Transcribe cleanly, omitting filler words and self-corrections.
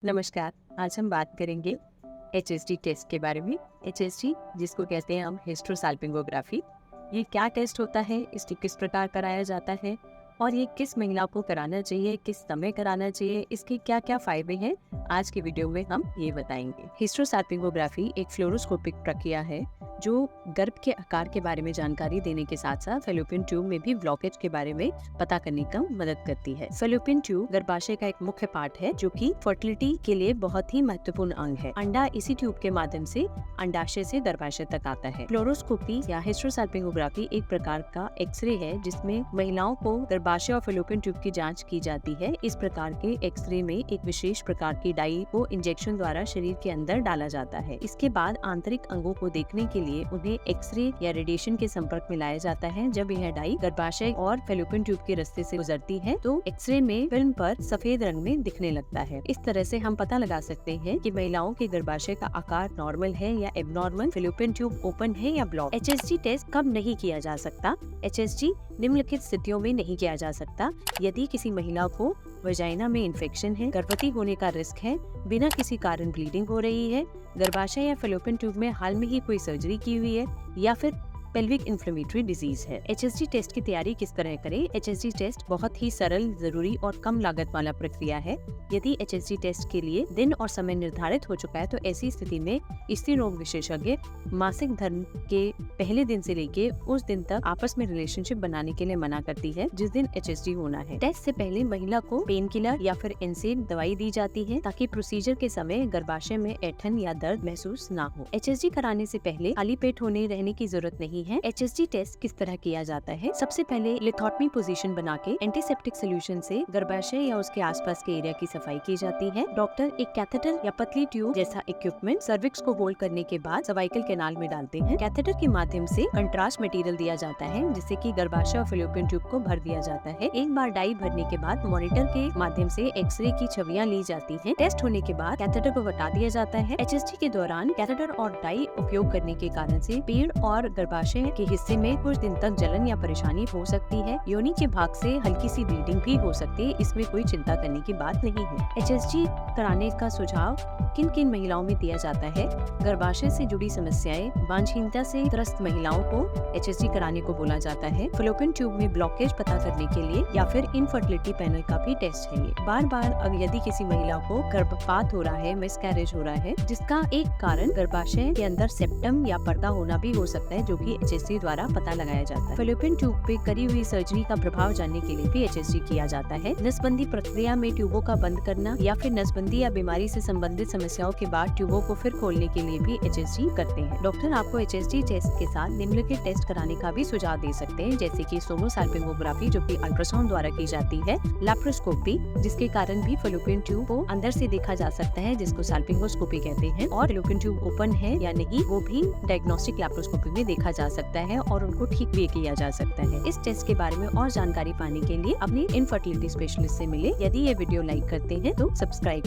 नमस्कार। आज हम बात करेंगे HSG टेस्ट के बारे में। HSG जिसको कहते हैं हम हिस्ट्रोसाल्पिंगोग्राफी, ये क्या टेस्ट होता है, इसको किस प्रकार कराया जाता है और ये किस महिला को कराना चाहिए, किस समय कराना चाहिए, इसके क्या क्या फायदे हैं, आज की वीडियो में हम ये बताएंगे। हिस्ट्रोसाल्पिंगोग्राफी एक फ्लोरोस्कोपिक प्रक्रिया है जो गर्भ के आकार के बारे में जानकारी देने के साथ साथ फैलोपियन ट्यूब में भी ब्लॉकेज के बारे में पता करने का मदद करती है। फैलोपियन ट्यूब गर्भाशय का एक मुख्य पार्ट है जो कि फर्टिलिटी के लिए बहुत ही महत्वपूर्ण अंग है। अंडा इसी ट्यूब के माध्यम से अंडाशय से गर्भाशय तक आता है। फ्लोरोस्कोपी या हिस्ट्रोसाल्पिंगोग्राफी एक प्रकार का एक्सरे है जिसमें महिलाओं को गर्भाशय और फैलोपियन ट्यूब की जांच की जाती है। इस प्रकार के एक्सरे में एक विशेष प्रकार की डाई को इंजेक्शन द्वारा शरीर के अंदर डाला जाता है। इसके बाद आंतरिक अंगों को देखने के लिए उन्हें एक्सरे या रेडिएशन के संपर्क में लाया जाता है। जब यह डाई गर्भाशय और फैलोपियन ट्यूब के रास्ते से गुजरती है तो एक्सरे में फिल्म पर सफेद रंग में दिखने लगता है। इस तरह से हम पता लगा सकते हैं कि महिलाओं के गर्भाशय का आकार नॉर्मल है या एबनॉर्मल, फैलोपियन ट्यूब ओपन है या ब्लॉक। HSG टेस्ट कब नहीं किया जा सकता? HSG निम्नलिखित स्थितियों में नहीं किया जा सकता: यदि किसी महिला को वजाइना में इन्फेक्शन है, गर्भवती होने का रिस्क है, बिना किसी कारण ब्लीडिंग हो रही है, गर्भाशय या फैलोपियन ट्यूब में हाल में ही कोई सर्जरी की हुई है या फिर पेल्विक इन्फ्लेमेटरी डिजीज है। HSG टेस्ट की तैयारी किस तरह करें? HSG टेस्ट बहुत ही सरल, जरूरी और कम लागत वाला प्रक्रिया है। यदि HSG टेस्ट के लिए दिन और समय निर्धारित हो चुका है तो ऐसी स्थिति में स्त्री रोग विशेषज्ञ मासिक धर्म के पहले दिन से लेके उस दिन तक आपस में रिलेशनशिप बनाने के लिए मना करती है जिस दिन HSG होना है। टेस्ट से पहले महिला को पेन किलर या फिर एनसेड दवाई दी जाती है ताकि प्रोसीजर के समय गर्भाशय में ऐंठन या दर्द महसूस ना हो। HSG कराने से पहले खाली पेट होने रहने की जरूरत नहीं है। HSG टेस्ट किस तरह किया जाता है? सबसे पहले लिथोटमी पोजीशन बना के एंटीसेप्टिक सोल्यूशन से गर्भाशय या उसके आसपास के एरिया की सफाई की जाती है। डॉक्टर एक कैथेटर या पतली ट्यूब जैसा इक्विपमेंट सर्विक्स को होल्ड करने के बाद सर्वाइकल कैनाल में डालते हैं। कैथेटर के माध्यम से कंट्रास्ट मटेरियल दिया जाता है जिससे कि गर्भाशय और फैलोपियन ट्यूब को भर दिया जाता है। एक बार डाई भरने के बाद मॉनिटर के माध्यम से एक्सरे की छवियां ली जाती हैं। टेस्ट होने के बाद कैथेटर को हटा दिया जाता है। HSG के दौरान कैथेटर और डाई उपयोग करने के कारण से पेट और गर्भाशय के हिस्से में कुछ दिन तक जलन या परेशानी हो सकती है। योनि के भाग से हल्की सी ब्लीडिंग भी हो सकती है, इसमें कोई चिंता करने की बात नहीं है। HSG कराने का सुझाव किन किन महिलाओं में दिया जाता है? गर्भाशय से जुड़ी समस्याएं, वांछनीयता से त्रस्त महिलाओं को HSG कराने को बोला जाता है। फैलोपियन ट्यूब में ब्लॉकेज पता करने के लिए या फिर इनफर्टिलिटी पैनल का भी टेस्ट चाहिए। बार बार यदि किसी महिला को गर्भपात हो रहा है, मिसकैरेज हो रहा है, जिसका एक कारण गर्भाशय के अंदर सेप्टम या पर्दा होना भी हो सकता है जो कि HSG द्वारा पता लगाया जाता है। फैलोपियन ट्यूब पे करी हुई सर्जरी का प्रभाव जानने के लिए भी HSG किया जाता है। नसबंदी प्रक्रिया में ट्यूबों का बंद करना या फिर नसबंदी या बीमारी से संबंधित समस्याओं के बाद ट्यूबों को फिर खोलने के लिए भी HSG करते हैं। डॉक्टर आपको HSG टेस्ट के साथ निम्नलिखित टेस्ट कराने का भी सुझाव दे सकते हैं, जैसे कि सोनोसाल्पिंगोग्राफी जो कि अल्ट्रासाउंड द्वारा की जाती है, लैप्रोस्कोपी जिसके कारण भी फैलोपियन ट्यूब को अंदर से देखा जा सकता है जिसको साल्पिंगोस्कोपी कहते हैं, और फैलोपियन ट्यूब ओपन है या नहीं वो भी डायग्नोस्टिक लैप्रोस्कोपी में देखा जा सकता है और उनको ठीक भी किया जा सकता है। इस टेस्ट के बारे में और जानकारी पाने के लिए अपने इनफर्टिलिटी स्पेशलिस्ट से मिले। यदि ये वीडियो लाइक करते हैं तो सब्सक्राइब